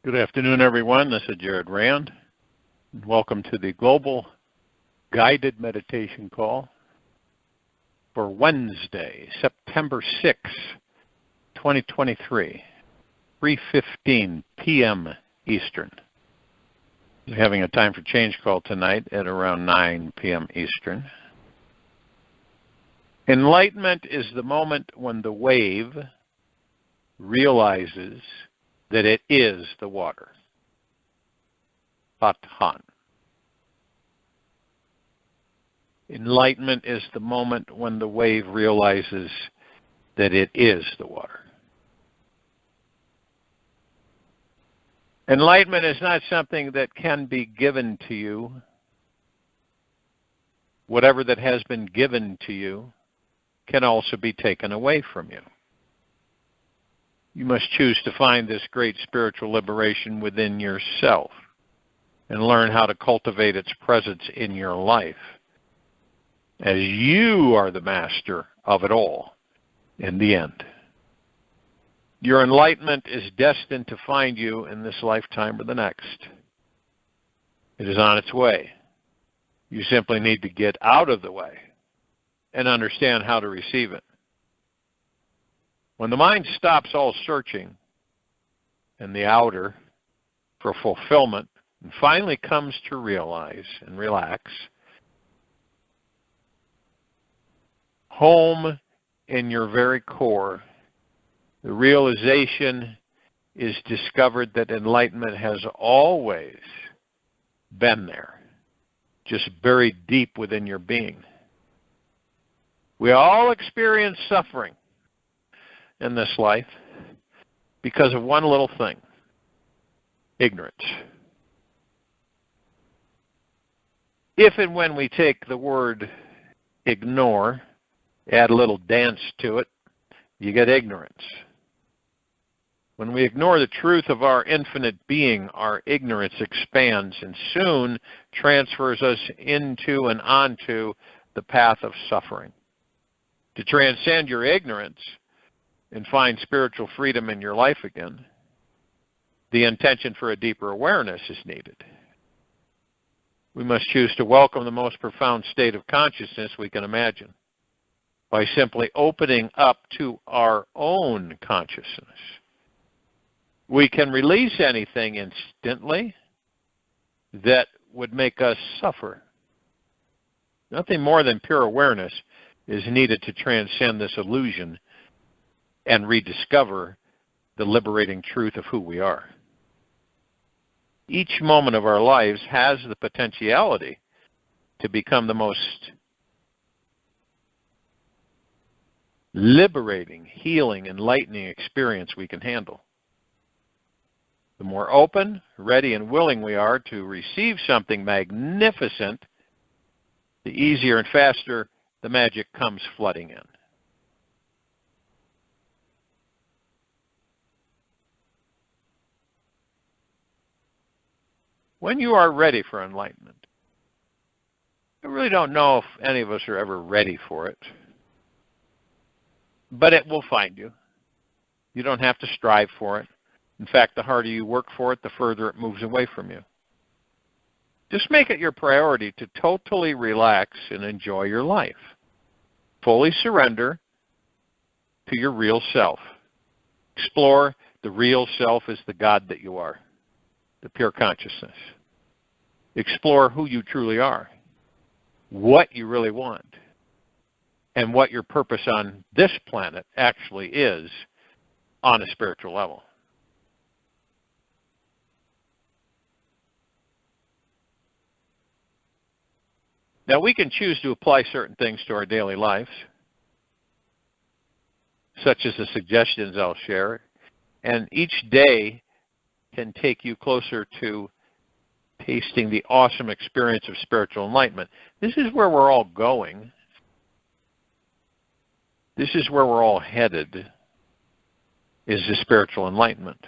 Good afternoon, everyone. This is Jared Rand. Welcome to the Global Guided Meditation Call for Wednesday, September 6, 2023, 3:15 p.m. Eastern. We're having a time for change call tonight at around 9 p.m. Eastern. Enlightenment is the moment when the wave realizes that it is the water. Patan. Enlightenment is the moment when the wave realizes that it is the water. Enlightenment is not something that can be given to you. Whatever that has been given to you can also be taken away from you. You must choose to find this great spiritual liberation within yourself and learn how to cultivate its presence in your life, as you are the master of it all in the end. Your enlightenment is destined to find you in this lifetime or the next. It is on its way. You simply need to get out of the way and understand how to receive it. When the mind stops all searching in the outer for fulfillment and finally comes to realize and relax, home in your very core, the realization is discovered that enlightenment has always been there, just buried deep within your being. We all experience suffering in this life because of one little thing: ignorance. If and when we take the word ignore, add a little dance to it, you get ignorance. When we ignore the truth of our infinite being, our ignorance expands and soon transfers us into and onto the path of suffering. To transcend your ignorance and find spiritual freedom in your life again, the intention for a deeper awareness is needed. We must choose to welcome the most profound state of consciousness we can imagine by simply opening up to our own consciousness. We can release anything instantly that would make us suffer. Nothing more than pure awareness is needed to transcend this illusion and rediscover the liberating truth of who we are. Each moment of our lives has the potentiality to become the most liberating, healing, enlightening experience we can handle. The more open, ready, and willing we are to receive something magnificent, the easier and faster the magic comes flooding in. When you are ready for enlightenment, I really don't know if any of us are ever ready for it, but it will find you. You don't have to strive for it. In fact, the harder you work for it, the further it moves away from you. Just make it your priority to totally relax and enjoy your life. Fully surrender to your real self. Explore the real self as the God that you are, the pure consciousness. Explore who you truly are, what you really want, and what your purpose on this planet actually is on a spiritual level. Now, we can choose to apply certain things to our daily lives, such as the suggestions I'll share, and each day can take you closer to tasting the awesome experience of spiritual enlightenment. This is where we're all going. This is where we're all headed, is the spiritual enlightenment.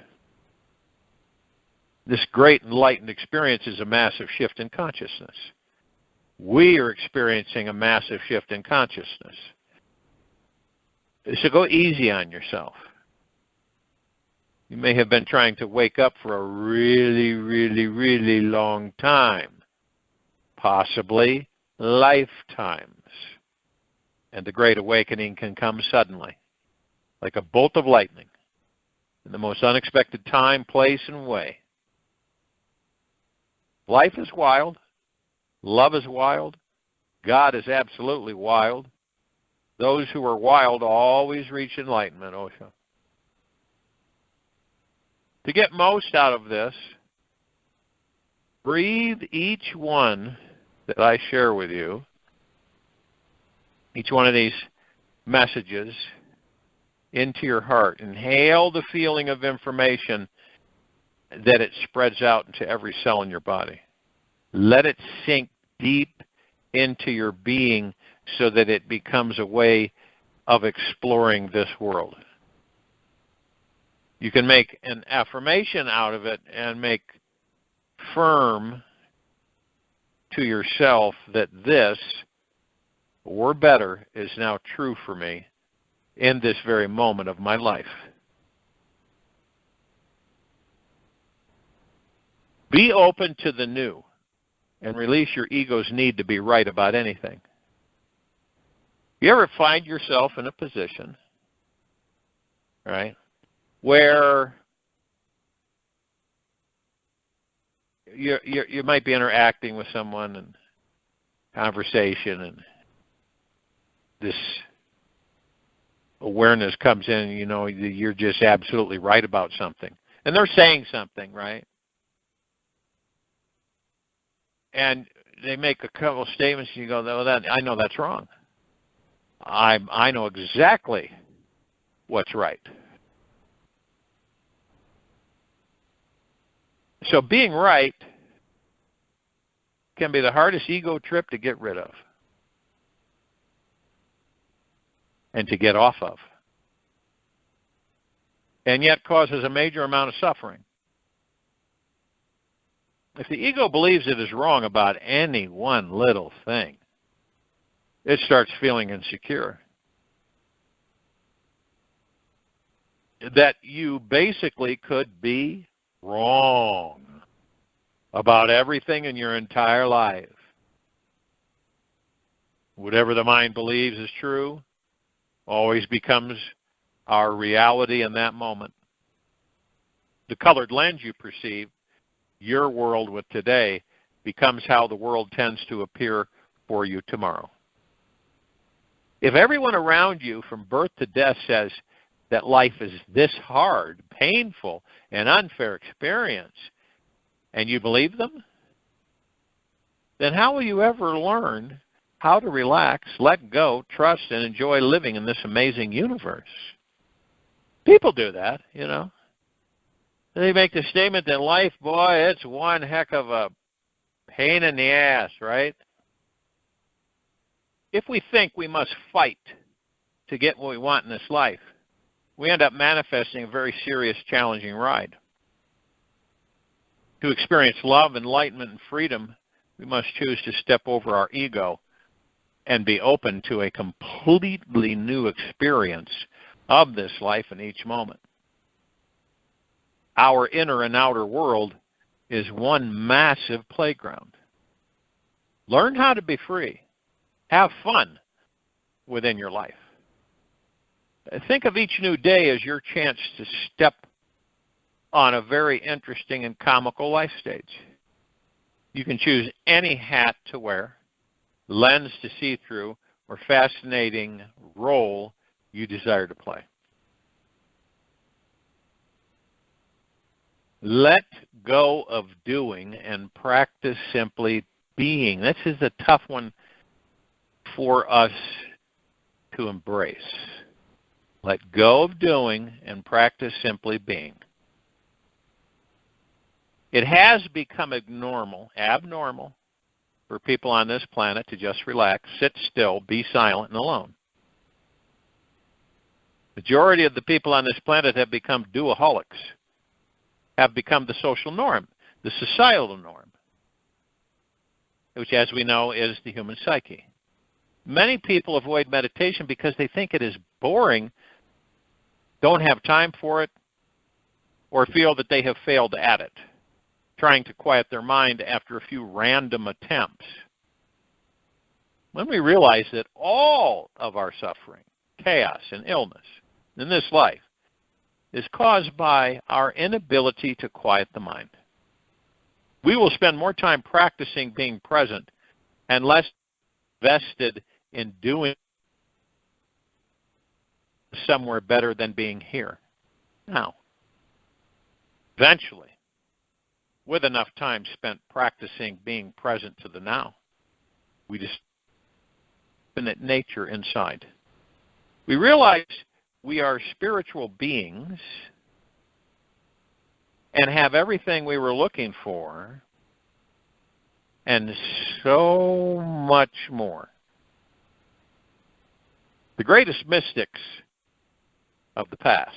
This great enlightened experience is a massive shift in consciousness. We are experiencing a massive shift in consciousness. So go easy on yourself. You may have been trying to wake up for a really, really, really long time, possibly lifetimes. And the Great Awakening can come suddenly, like a bolt of lightning, in the most unexpected time, place, and way. Life is wild. Love is wild. God is absolutely wild. Those who are wild always reach enlightenment, Osho. To get most out of this, breathe each one that I share with you, each one of these messages, into your heart. Inhale the feeling of information that it spreads out into every cell in your body. Let it sink deep into your being so that it becomes a way of exploring this world. You can make an affirmation out of it and make firm to yourself that this, or better, is now true for me in this very moment of my life. Be open to the new and release your ego's need to be right about anything. You ever find yourself in a position, right, where you might be interacting with someone in conversation, and this awareness comes in, you know, you're just absolutely right about something. And they're saying something, right? And they make a couple of statements, and you go, "Oh, I know that's wrong. I know exactly what's right." So being right can be the hardest ego trip to get rid of and to get off of, and yet causes a major amount of suffering. If the ego believes it is wrong about any one little thing, it starts feeling insecure. That you basically could be wrong about everything in your entire life. Whatever the mind believes is true always becomes our reality in that moment. The colored lens you perceive, your world with today, becomes how the world tends to appear for you tomorrow. If everyone around you from birth to death says that life is this hard, painful, and unfair experience, and you believe them, then how will you ever learn how to relax, let go, trust, and enjoy living in this amazing universe? People do that, you know. They make the statement that life, boy, it's one heck of a pain in the ass, right? If we think we must fight to get what we want in this life, we end up manifesting a very serious, challenging ride. To experience love, enlightenment, and freedom, we must choose to step over our ego and be open to a completely new experience of this life in each moment. Our inner and outer world is one massive playground. Learn how to be free. Have fun within your life. Think of each new day as your chance to step on a very interesting and comical life stage. You can choose any hat to wear, lens to see through, or fascinating role you desire to play. Let go of doing and practice simply being. This is a tough one for us to embrace. Let go of doing and practice simply being. It has become abnormal for people on this planet to just relax, sit still, be silent, and alone. Majority of the people on this planet have become doaholics, have become the social norm, the societal norm, which, as we know, is the human psyche. Many people avoid meditation because they think it is boring, don't have time for it, or feel that they have failed at it, trying to quiet their mind after a few random attempts. When we realize that all of our suffering, chaos, and illness in this life is caused by our inability to quiet the mind, we will spend more time practicing being present and less vested in doing somewhere better than being here now. Eventually, with enough time spent practicing being present to the now, we just infinite nature inside. We realize we are spiritual beings and have everything we were looking for and so much more. The greatest mystics of the past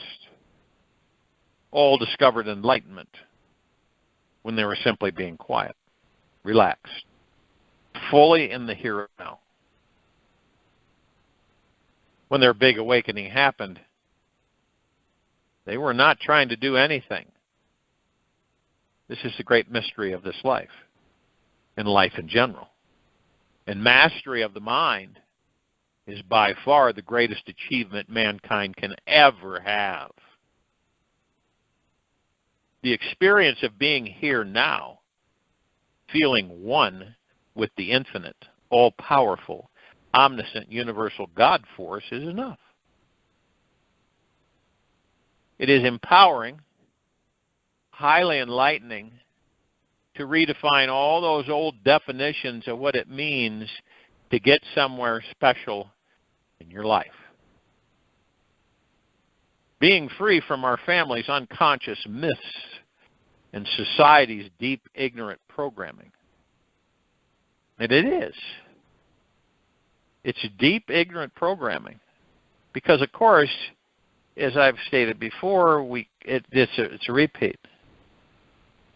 all discovered enlightenment when they were simply being quiet, relaxed, fully in the here and now. When their big awakening happened, they were not trying to do anything. This is the great mystery of this life and life in general. And mastery of the mind is by far the greatest achievement mankind can ever have. The experience of being here now, feeling one with the infinite, all-powerful, omniscient, universal God force is enough. It is empowering, highly enlightening, to redefine all those old definitions of what it means to get somewhere special in your life. Being free from our family's unconscious myths and society's deep, ignorant programming. And it is. It's deep, ignorant programming. Because, of course, as I've stated before, it's a repeat.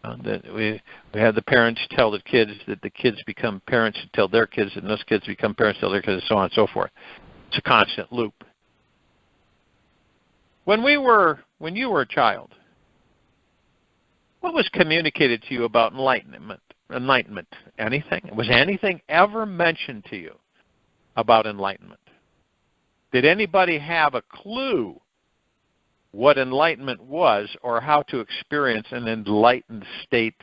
That we have the parents tell the kids that the kids become parents and tell their kids, and those kids become parents, tell their kids, and so on and so forth. It's a constant loop. When you were a child, what was communicated to you about enlightenment? Anything? Was anything ever mentioned to you about enlightenment? Did anybody have a clue what enlightenment was or how to experience an enlightened state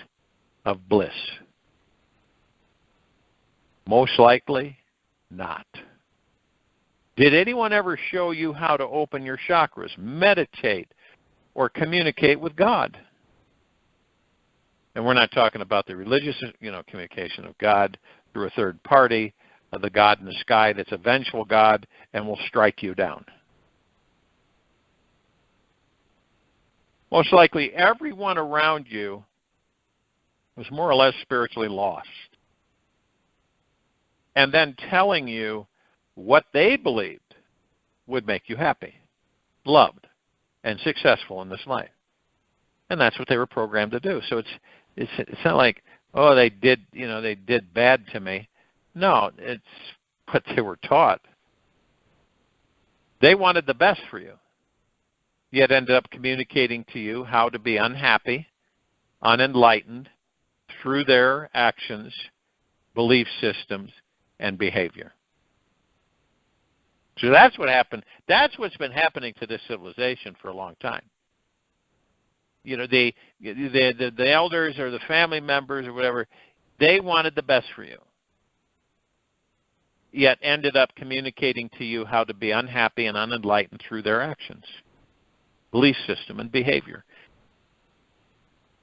of bliss? Most likely not. Did anyone ever show you how to open your chakras, meditate, or communicate with God? And we're not talking about the religious, communication of God through a third party, the God in the sky that's a vengeful God and will strike you down. Most likely everyone around you was more or less spiritually lost. And then telling you what they believed would make you happy, loved, and successful in this life. And that's what they were programmed to do. So it's not like, oh, they did bad to me. No, it's what they were taught. They wanted the best for you, yet ended up communicating to you how to be unhappy, unenlightened through their actions, belief systems, and behavior. So that's what happened. That's what's been happening to this civilization for a long time. The elders or the family members or whatever, they wanted the best for you, yet ended up communicating to you how to be unhappy and unenlightened through their actions, belief system, and behavior.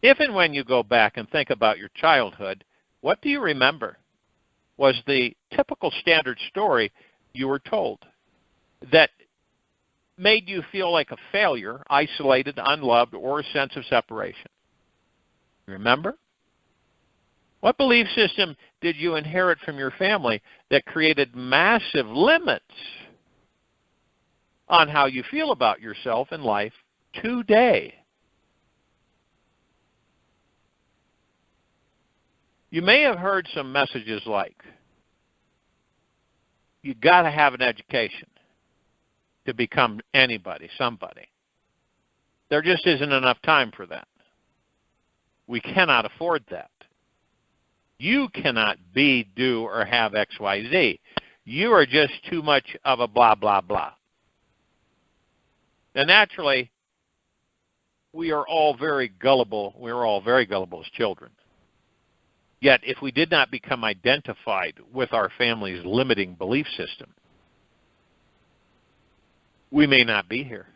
If and when you go back and think about your childhood, what do you remember? Was the typical standard story you were told that made you feel like a failure, isolated, unloved, or a sense of separation? Remember? What belief system did you inherit from your family that created massive limits on how you feel about yourself in life today? You may have heard some messages like, you got to have an education to become anybody, somebody. There just isn't enough time for that. We cannot afford that. You cannot be, do, or have X, Y, Z. You are just too much of a blah, blah, blah. And naturally, we are all very gullible. We're all very gullible as children. Yet, if we did not become identified with our family's limiting belief system, we may not be here.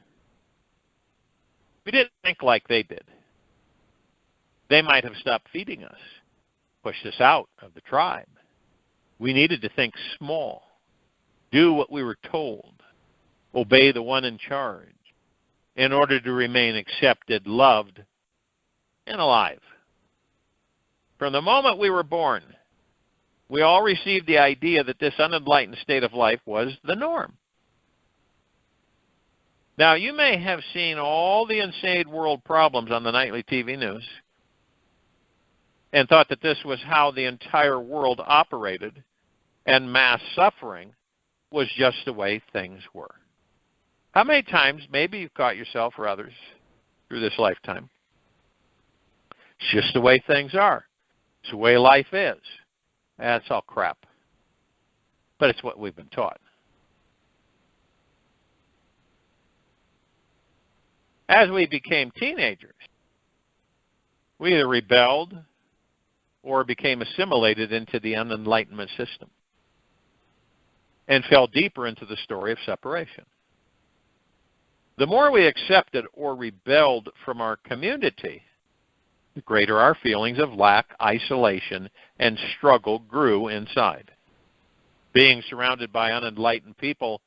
We didn't think like they did. They might have stopped feeding us, pushed us out of the tribe. We needed to think small, do what we were told, obey the one in charge in order to remain accepted, loved, and alive. From the moment we were born, we all received the idea that this unenlightened state of life was the norm. Now, you may have seen all the insane world problems on the nightly TV news and thought that this was how the entire world operated and mass suffering was just the way things were. How many times, maybe you've caught yourself or others through this lifetime, it's just the way things are. It's the way life is. That's all crap. But it's what we've been taught. As we became teenagers, we either rebelled or became assimilated into the unenlightenment system and fell deeper into the story of separation. The more we accepted or rebelled from our community, the greater our feelings of lack, isolation, and struggle grew inside. Being surrounded by unenlightened people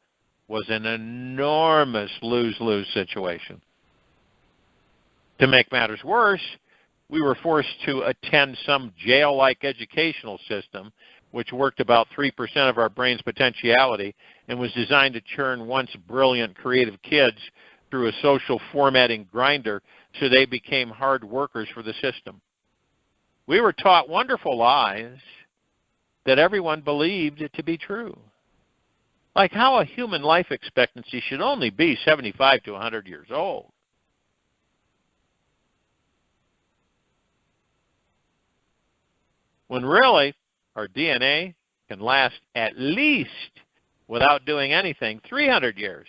was an enormous lose-lose situation. To make matters worse, we were forced to attend some jail-like educational system which worked about 3% of our brain's potentiality and was designed to churn once brilliant, creative kids through a social formatting grinder so they became hard workers for the system. We were taught wonderful lies that everyone believed to be true, like how a human life expectancy should only be 75 to 100 years old. When really, our DNA can last at least, without doing anything, 300 years.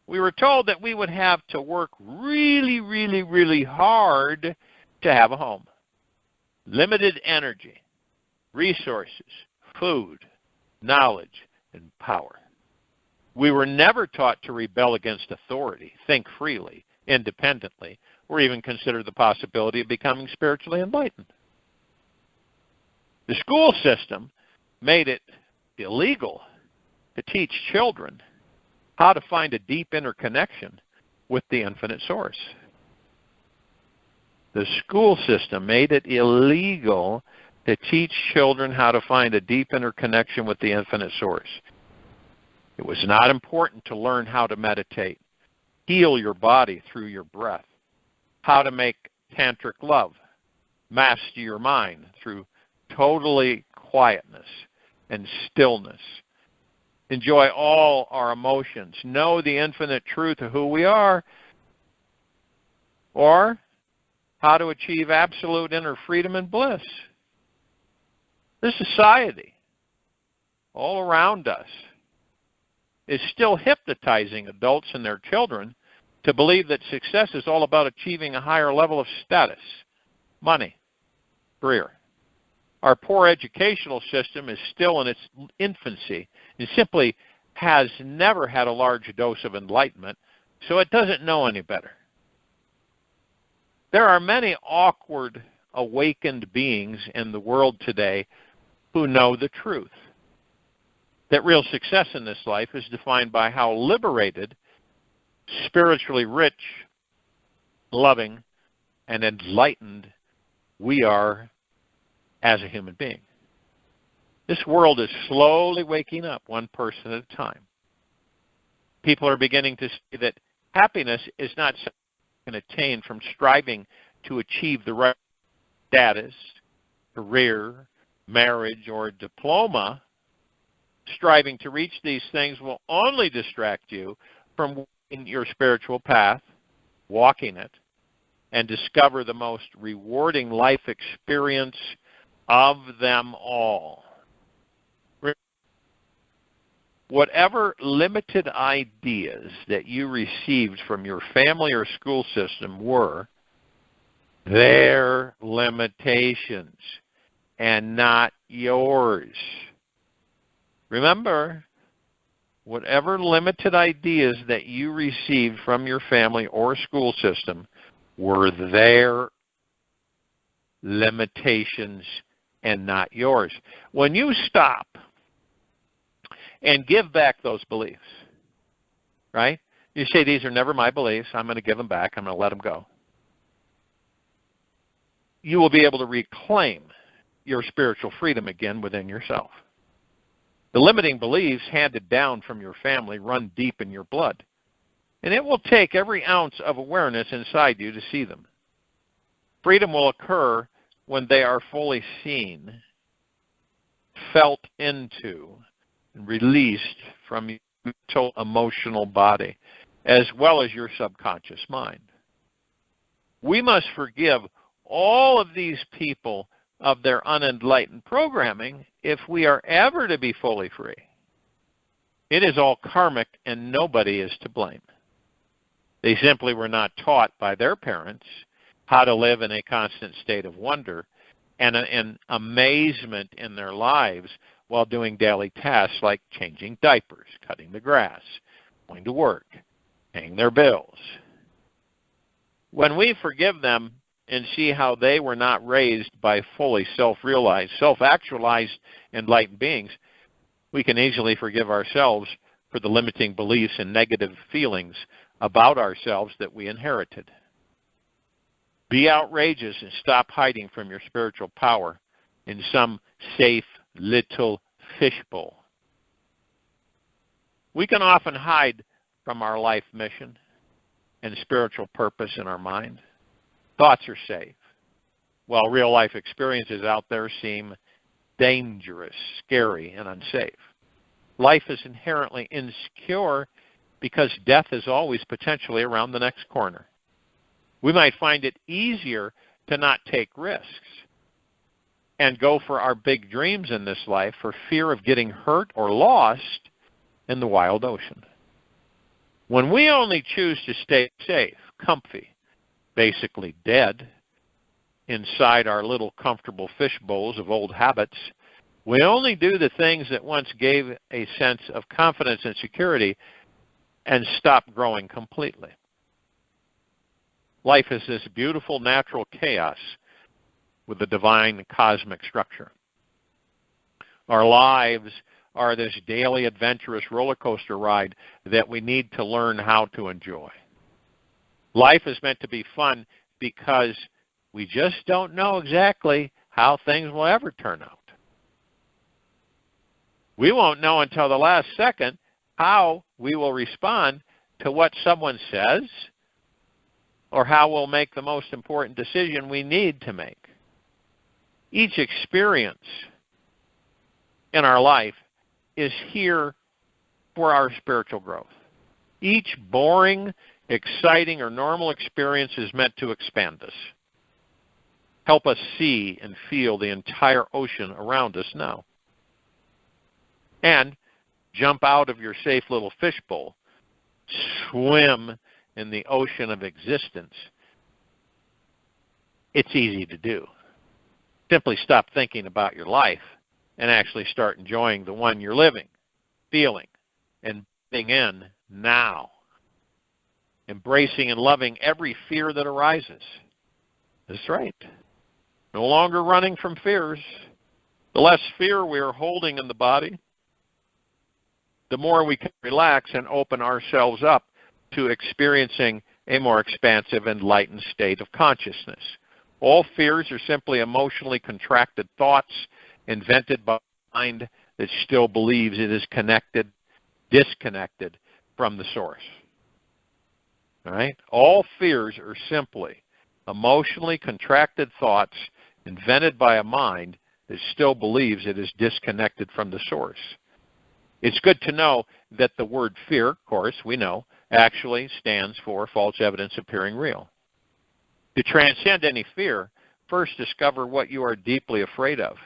We were told that we would have to work really, really, really hard to have a home. Limited energy, resources, food, knowledge, and power. We were never taught to rebel against authority, think freely, independently, or even consider the possibility of becoming spiritually enlightened. The school system made it illegal to teach children how to find a deep interconnection with the infinite source. The school system made it illegal to teach children how to find a deep interconnection with the infinite source. It was not important to learn how to meditate, heal your body through your breath, how to make tantric love, master your mind through totally quietness and stillness. Enjoy all our emotions. Know the infinite truth of who we are. Or how to achieve absolute inner freedom and bliss. This society, all around us, is still hypnotizing adults and their children to believe that success is all about achieving a higher level of status, money, career. Our poor educational system is still in its infancy. It simply has never had a large dose of enlightenment, so it doesn't know any better. There are many awkward, awakened beings in the world today who know the truth, that real success in this life is defined by how liberated, spiritually rich, loving, and enlightened we are as a human being. This world is slowly waking up, one person at a time. People are beginning to see that happiness is not something you can attain from striving to achieve the right status, career, marriage, or diploma. Striving to reach these things will only distract you from your spiritual path, walking it, and discover the most rewarding life experience of them all. Whatever limited ideas that you received from your family or school system were their limitations and not yours. Remember, whatever limited ideas that you received from your family or school system were their limitations and not yours. When you stop and give back those beliefs, right? You say, these are never my beliefs. I'm going to give them back. I'm going to let them go. You will be able to reclaim your spiritual freedom again within yourself. The limiting beliefs handed down from your family run deep in your blood, and it will take every ounce of awareness inside you to see them. Freedom will occur when they are fully seen, felt into, and released from your mental, emotional body, as well as your subconscious mind. We must forgive all of these people of their unenlightened programming if we are ever to be fully free. It is all karmic and nobody is to blame. They simply were not taught by their parents how to live in a constant state of wonder and an amazement in their lives while doing daily tasks like changing diapers, cutting the grass, going to work, paying their bills. When we forgive them and see how they were not raised by fully self-realized, self-actualized enlightened beings, we can easily forgive ourselves for the limiting beliefs and negative feelings about ourselves that we inherited. Be outrageous and stop hiding from your spiritual power in some safe little fishbowl. We can often hide from our life mission and spiritual purpose in our mind. Thoughts are safe, while real-life experiences out there seem dangerous, scary, and unsafe. Life is inherently insecure because death is always potentially around the next corner. We might find it easier to not take risks and go for our big dreams in this life for fear of getting hurt or lost in the wild ocean. When we only choose to stay safe, comfy, basically dead, inside our little comfortable fish bowls of old habits, we only do the things that once gave a sense of confidence and security and stop growing completely. Life is this beautiful natural chaos with a divine cosmic structure. Our lives are this daily adventurous roller coaster ride that we need to learn how to enjoy. Life is meant to be fun because we just don't know exactly how things will ever turn out. We won't know until the last second how we will respond to what someone says or how we'll make the most important decision we need to make. Each experience in our life is here for our spiritual growth. Each boring, exciting, or normal experience is meant to expand us. Help us see and feel the entire ocean around us now. And jump out of your safe little fishbowl. Swim in the ocean of existence. It's easy to do. Simply stop thinking about your life and actually start enjoying the one you're living, feeling, and being in now. Embracing and loving every fear that arises. That's right. No longer running from fears. The less fear we are holding in the body, the more we can relax and open ourselves up to experiencing a more expansive, enlightened state of consciousness. All fears are simply emotionally contracted thoughts invented by a mind that still believes it is disconnected from the source. All right? All fears are simply emotionally contracted thoughts invented by a mind that still believes it is disconnected from the source. It's good to know that the word fear, of course, we know, actually stands for false evidence appearing real. To transcend any fear, first discover what you are deeply afraid of.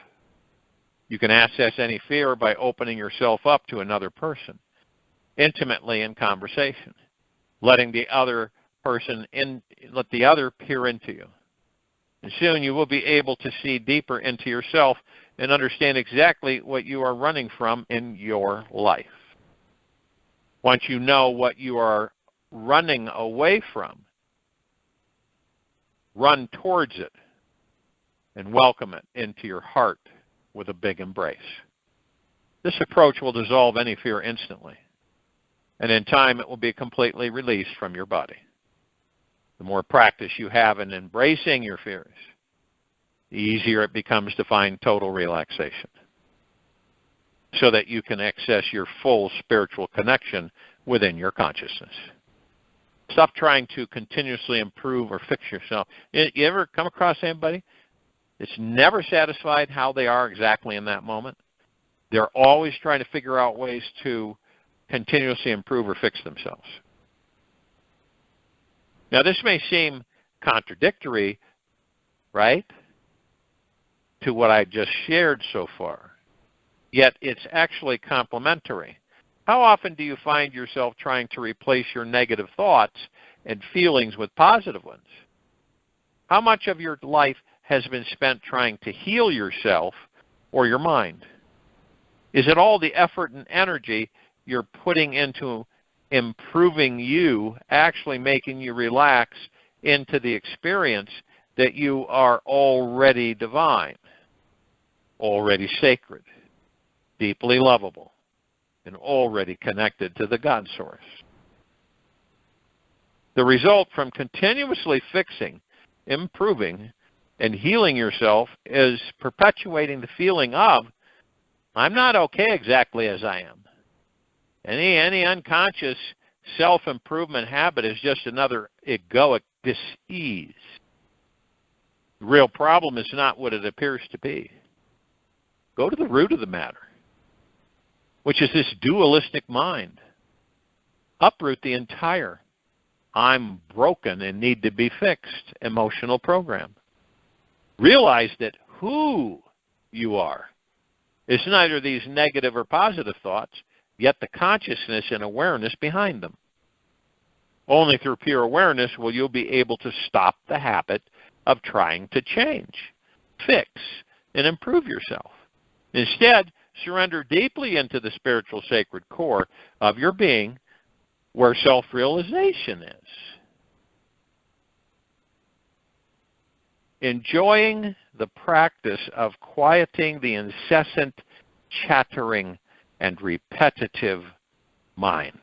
You can access any fear by opening yourself up to another person, intimately in conversation, letting the other person let the other peer into you. And soon you will be able to see deeper into yourself and understand exactly what you are running from in your life. Once you know what you are running away from, run towards it and welcome it into your heart with a big embrace. This approach will dissolve any fear instantly, and in time it will be completely released from your body. The more practice you have in embracing your fears, the easier it becomes to find total relaxation, so that you can access your full spiritual connection within your consciousness. Stop trying to continuously improve or fix yourself. You ever come across anybody that's never satisfied how they are exactly in that moment? They're always trying to figure out ways to continuously improve or fix themselves. Now, this may seem contradictory, right, to what I just shared so far, yet it's actually complementary. How often do you find yourself trying to replace your negative thoughts and feelings with positive ones? How much of your life has been spent trying to heal yourself or your mind? Is it all the effort and energy you're putting into improving you actually making you relax into the experience that you are already divine, already sacred, deeply lovable, and already connected to the God source? The result from continuously fixing, improving, and healing yourself is perpetuating the feeling of, I'm not okay exactly as I am. Any unconscious self-improvement habit is just another egoic dis-ease. The real problem is not what it appears to be. Go to the root of the matter, which is this dualistic mind. Uproot the entire I'm broken and need to be fixed emotional program. Realize that who you are is neither these negative or positive thoughts, yet the consciousness and awareness behind them. Only through pure awareness will you be able to stop the habit of trying to change, fix, and improve yourself. Instead, surrender deeply into the spiritual sacred core of your being, where self-realization is. Enjoying the practice of quieting the incessant chattering and repetitive mind.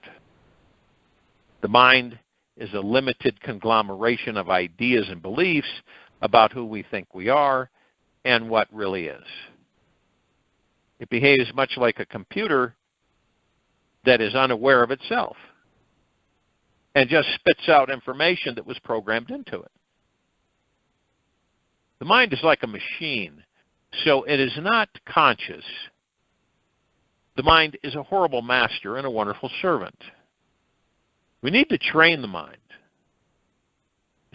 The mind is a limited conglomeration of ideas and beliefs about who we think we are and what really is. It behaves much like a computer that is unaware of itself and just spits out information that was programmed into it. The mind is like a machine, so it is not conscious. The mind is a horrible master and a wonderful servant. We need to train the mind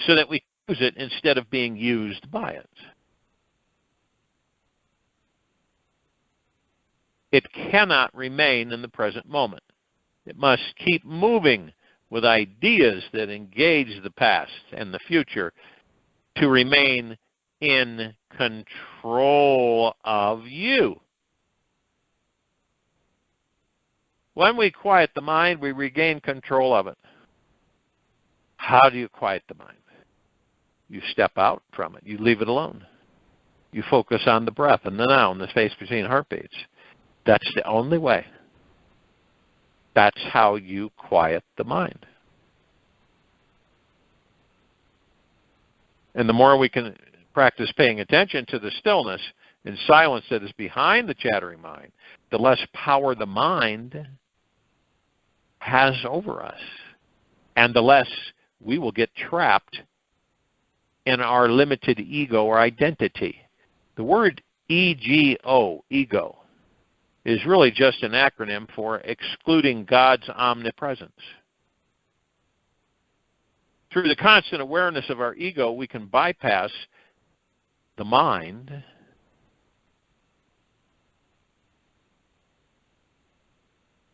so that we use it instead of being used by it. It cannot remain in the present moment. It must keep moving with ideas that engage the past and the future to remain in control of you. When we quiet the mind, we regain control of it. How do you quiet the mind? You step out from it. You leave it alone. You focus on the breath and the now and the space between heartbeats. That's the only way. That's how you quiet the mind. And the more we can practice paying attention to the stillness and silence that is behind the chattering mind, the less power the mind has over us, and the less we will get trapped in our limited ego or identity. The word ego, ego, is really just an acronym for excluding God's omnipresence. Through the constant awareness of our ego, we can bypass the mind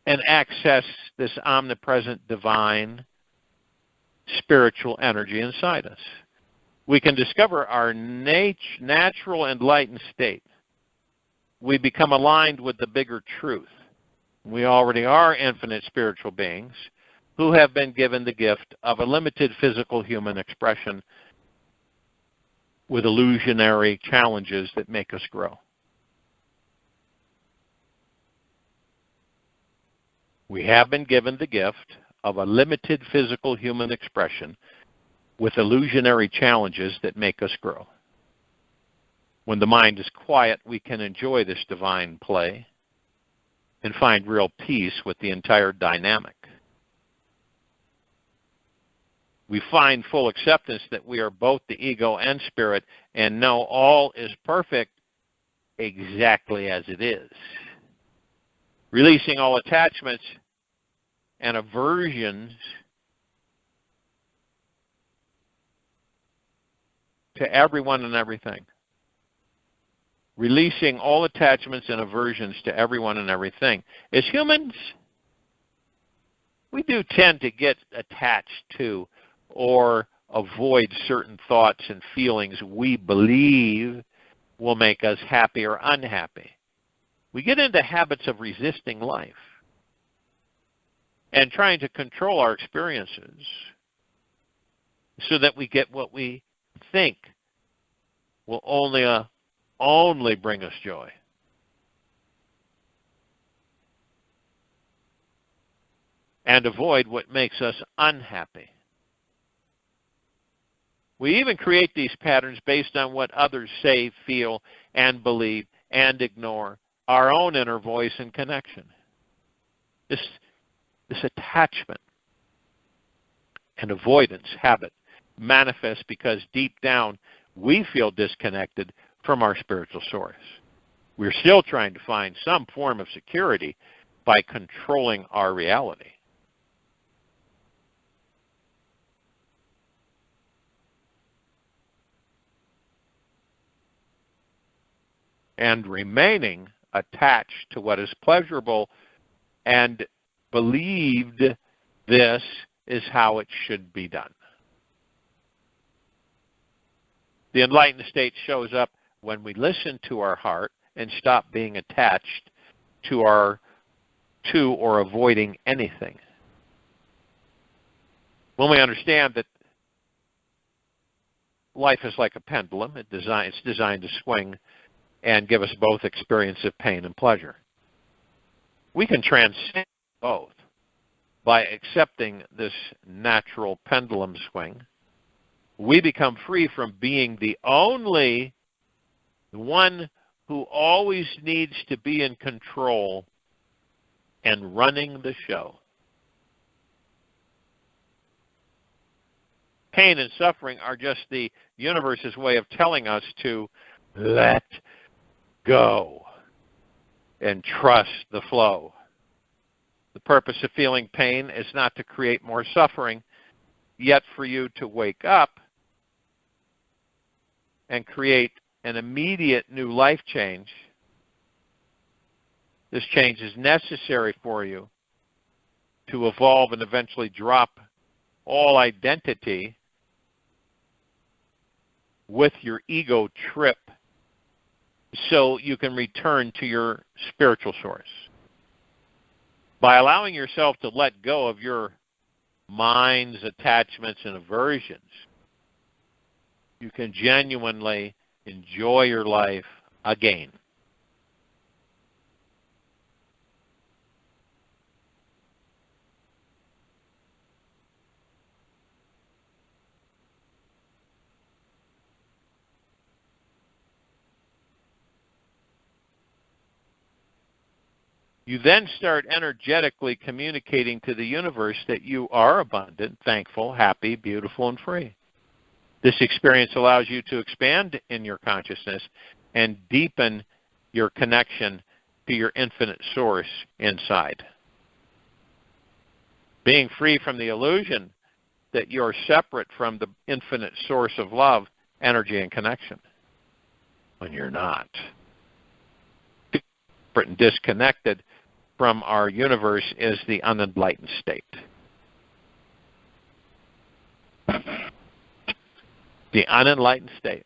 and access this omnipresent divine spiritual energy inside us. We can discover our natural enlightened state. We become aligned with the bigger truth. We already are infinite spiritual beings who have been given the gift of a limited physical human expression with illusionary challenges that make us grow. We have been given the gift of a limited physical human expression with illusionary challenges that make us grow. When the mind is quiet, we can enjoy this divine play and find real peace with the entire dynamic. We find full acceptance that we are both the ego and spirit and know all is perfect exactly as it is. Releasing all attachments and aversions to everyone and everything. Releasing all attachments and aversions to everyone and everything. As humans, we do tend to get attached to or avoid certain thoughts and feelings we believe will make us happy or unhappy. We get into habits of resisting life and trying to control our experiences so that we get what we think will only bring us joy. And avoid what makes us unhappy. We even create these patterns based on what others say, feel, and believe, and ignore our own inner voice and connection. This attachment and avoidance habit manifests because deep down we feel disconnected from our spiritual source. We're still trying to find some form of security by controlling our reality. And remaining attached to what is pleasurable and believed this is how it should be done. The enlightened state shows up when we listen to our heart and stop being attached to or avoiding anything. When we understand that life is like a pendulum, it's designed to swing and give us both experience of pain and pleasure. We can transcend both by accepting this natural pendulum swing. We become free from being the one who always needs to be in control and running the show. Pain and suffering are just the universe's way of telling us to let go and trust the flow. The purpose of feeling pain is not to create more suffering, yet for you to wake up and create an immediate new life change. This change is necessary for you to evolve and eventually drop all identity with your ego trip so you can return to your spiritual source. By allowing yourself to let go of your mind's attachments and aversions, you can genuinely enjoy your life again. You then start energetically communicating to the universe that you are abundant, thankful, happy, beautiful, and free. This experience allows you to expand in your consciousness and deepen your connection to your infinite source inside. Being free from the illusion that you're separate from the infinite source of love, energy, and connection, when you're not. Separate and disconnected from our universe is the unenlightened state. The unenlightened state.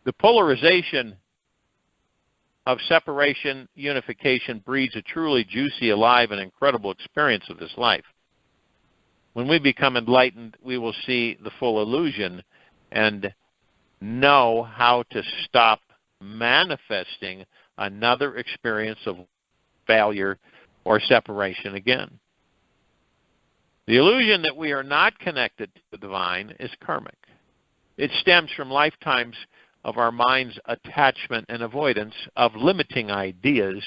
The polarization of separation, unification breeds a truly juicy, alive, and incredible experience of this life. When we become enlightened, we will see the full illusion and know how to stop manifesting another experience of failure or separation again. The illusion that we are not connected to the divine is karmic. It stems from lifetimes of our mind's attachment and avoidance of limiting ideas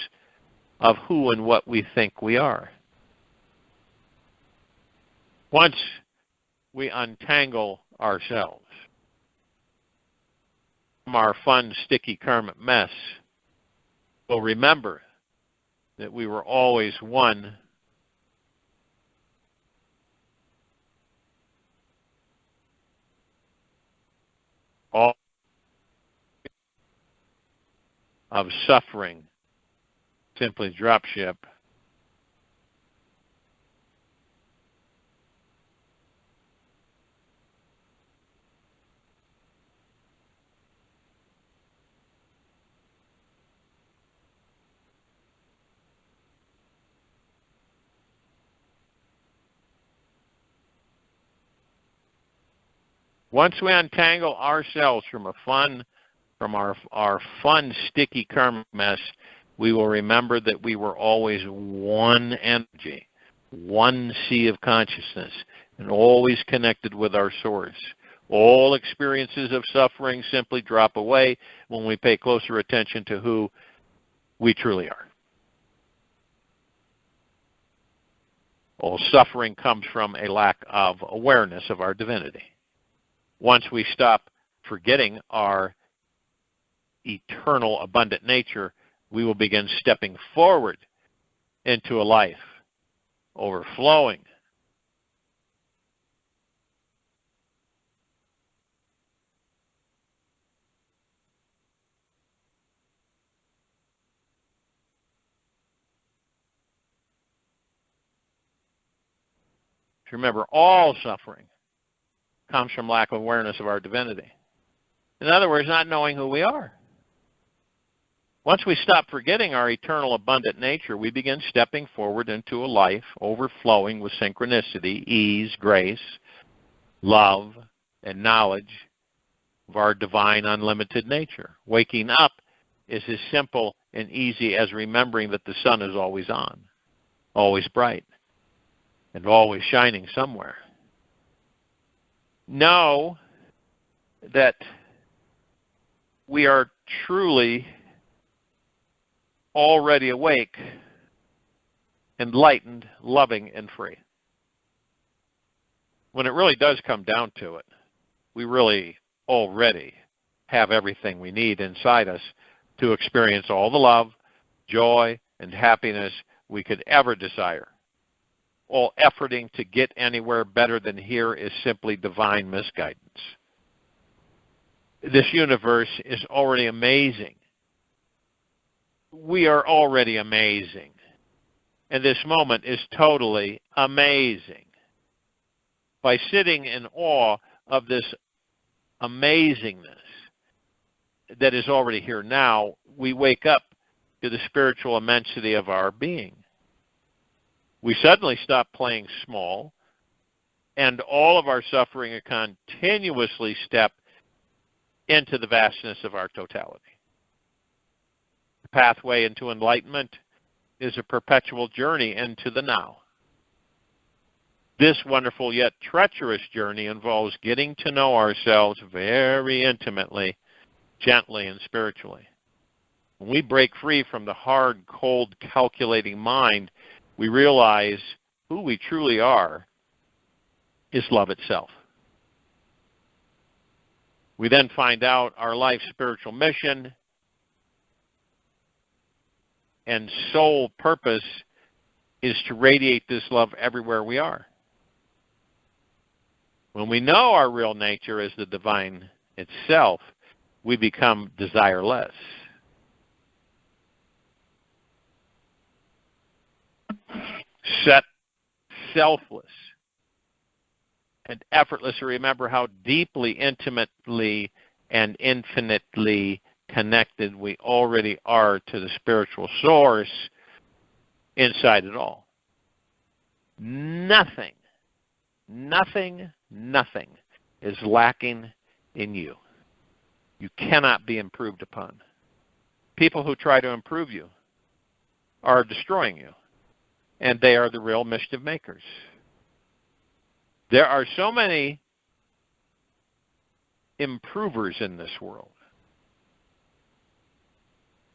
of who and what we think we are. Once we untangle ourselves from our fun, sticky karmic mess, we'll remember that we were always one all of suffering, simply drop ship. Once we untangle ourselves from our fun, sticky karmic mess, we will remember that we were always one energy, one sea of consciousness, and always connected with our source. All experiences of suffering simply drop away when we pay closer attention to who we truly are. All suffering comes from a lack of awareness of our divinity. Once we stop forgetting our eternal, abundant nature, we will begin stepping forward into a life overflowing. Remember, all suffering comes from lack of awareness of our divinity. In other words, not knowing who we are. Once we stop forgetting our eternal abundant nature, we begin stepping forward into a life overflowing with synchronicity, ease, grace, love, and knowledge of our divine unlimited nature. Waking up is as simple and easy as remembering that the sun is always on, always bright, and always shining somewhere. Know that we are truly already awake, enlightened, loving, and free. When it really does come down to it, we really already have everything we need inside us to experience all the love, joy, and happiness we could ever desire. All efforting to get anywhere better than here is simply divine misguidance. This universe is already amazing. We are already amazing. And this moment is totally amazing. By sitting in awe of this amazingness that is already here now, we wake up to the spiritual immensity of our being. We suddenly stop playing small, and all of our suffering continuously step into the vastness of our totality. The pathway into enlightenment is a perpetual journey into the now. This wonderful yet treacherous journey involves getting to know ourselves very intimately, gently, and spiritually. When we break free from the hard, cold, calculating mind, we realize who we truly are is love itself. We then find out our life's spiritual mission and sole purpose is to radiate this love everywhere we are. When we know our real nature is the divine itself, we become desireless. Set selfless and effortless to remember how deeply, intimately, and infinitely connected we already are to the spiritual source inside it all. Nothing is lacking in you. You cannot be improved upon. People who try to improve you are destroying you, and they are the real mischief makers. There are so many improvers in this world.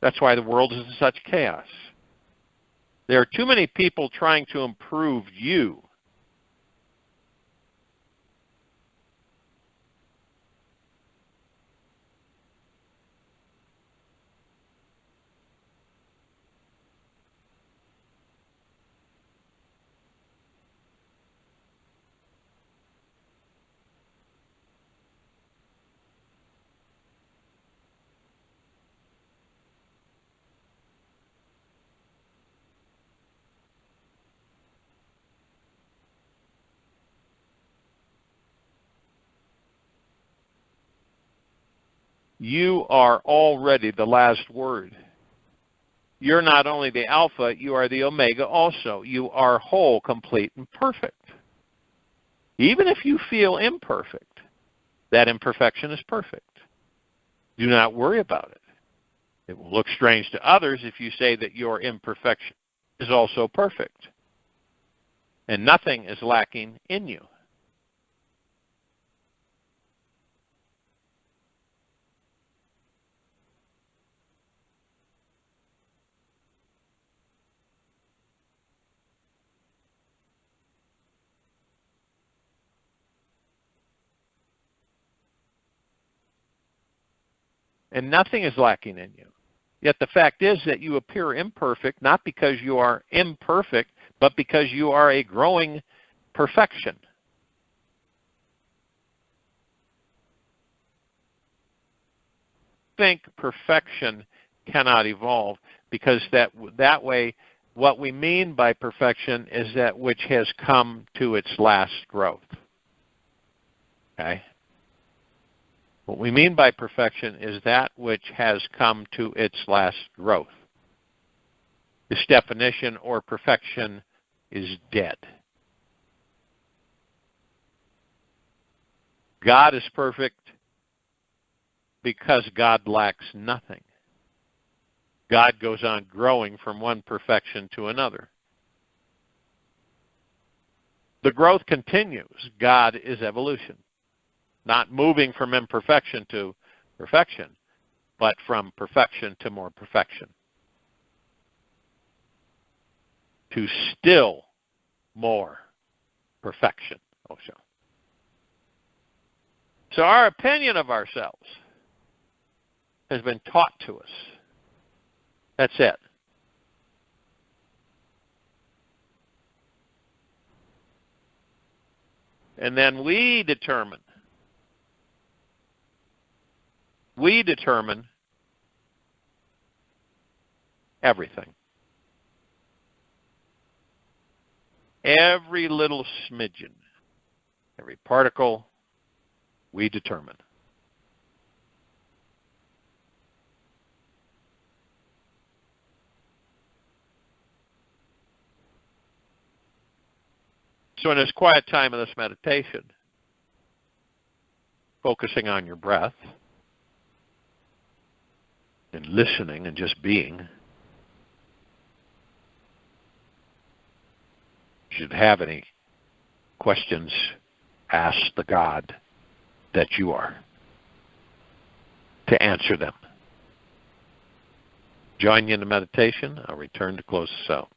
That's why the world is in such chaos. There are too many people trying to improve you. You are already the last word. You're not only the Alpha, you are the Omega also. You are whole, complete, and perfect. Even if you feel imperfect, that imperfection is perfect. Do not worry about it. It will look strange to others if you say that your imperfection is also perfect. And nothing is lacking in you. And nothing is lacking in you. Yet the fact is that you appear imperfect, not because you are imperfect, but because you are a growing perfection. Think perfection cannot evolve, because that way, what we mean by perfection is that which has come to its last growth. Okay? What we mean by perfection is that which has come to its last growth. This definition or perfection is dead. God is perfect because God lacks nothing. God goes on growing from one perfection to another. The growth continues. God is evolution. Not moving from imperfection to perfection, but from perfection to more perfection. To still more perfection, also. So our opinion of ourselves has been taught to us. That's it. And then we determine everything. Every little smidgen, every particle, we determine. So in this quiet time of this meditation, focusing on your breath and listening and just being, if you should have any questions, ask the God that you are to answer them. Join you in the meditation. I'll return to close this out.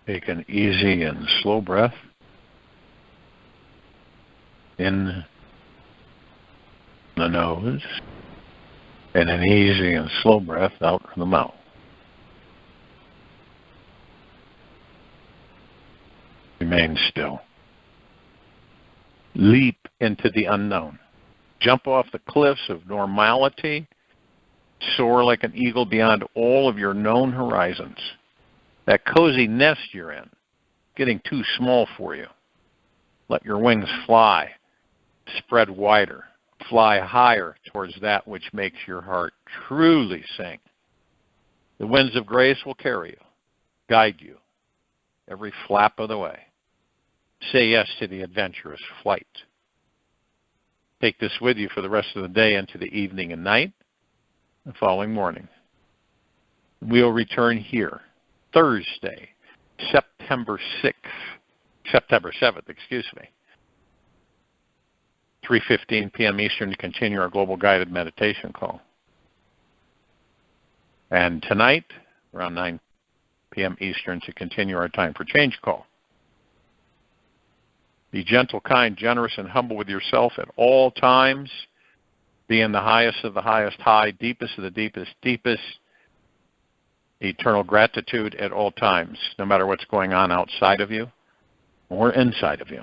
Take an easy and slow breath in the nose and an easy and slow breath out from the mouth. Remain still. Leap into the unknown. Jump off the cliffs of normality. Soar like an eagle beyond all of your known horizons. That cozy nest you're in, getting too small for you. Let your wings fly. Spread wider. Fly higher towards that which makes your heart truly sing. The winds of grace will carry you, guide you, every flap of the way. Say yes to the adventurous flight. Take this with you for the rest of the day into the evening and night, the following morning. We'll return here Thursday, September 7th, 3:15 p.m. Eastern to continue our global guided meditation call. And tonight, around 9 p.m. Eastern to continue our time for change call. Be gentle, kind, generous, and humble with yourself at all times. Be in the highest of the highest high, deepest of the deepest deepest. Eternal gratitude at all times, no matter what's going on outside of you or inside of you.